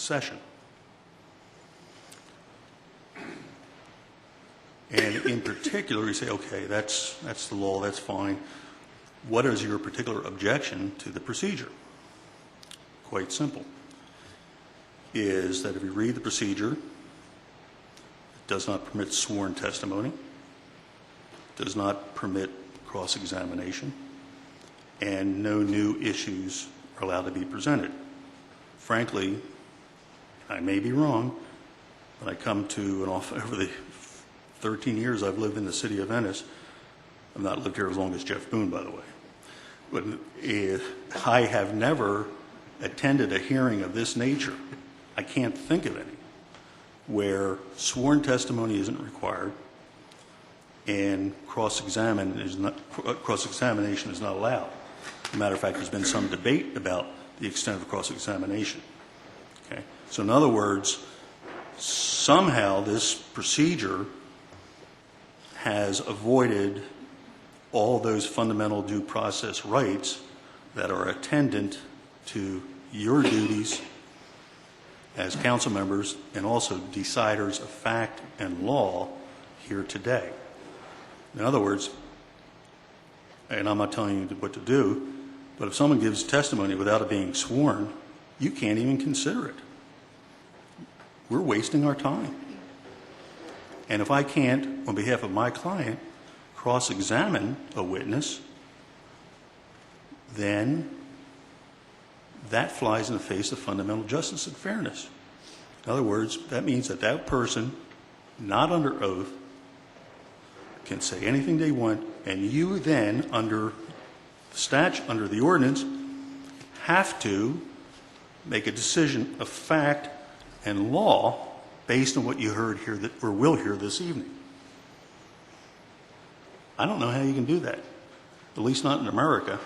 session. And in particular, you say, okay, that's the law, that's fine. What is your particular objection to the procedure? Quite simple. Is that if you read the procedure, it does not permit sworn testimony, does not permit cross-examination, and no new issues are allowed to be presented. Frankly, I may be wrong, but I come to an office over the 13 years I've lived in the city of Venice. I've not lived here as long as Jeff Boone, by the way. But I have never attended a hearing of this nature. I can't think of any where sworn testimony isn't required and cross-examination is not allowed. As a matter of fact, there's been some debate about the extent of cross-examination. Okay? So in other words, somehow this procedure has avoided all those fundamental due process rights that are attendant to your duties as council members and also deciders of fact and law here today. In other words, and I'm not telling you what to do, but if someone gives testimony without it being sworn, you can't even consider it. We're wasting our time. And if I can't, on behalf of my client, cross-examine a witness, then that flies in the face of fundamental justice and fairness. In other words, that means that that person, not under oath, can say anything they want, and you then, under the statute, under the ordinance, have to make a decision of fact and law based on what you heard here or will hear this evening. I don't know how you can do that, at least not in America.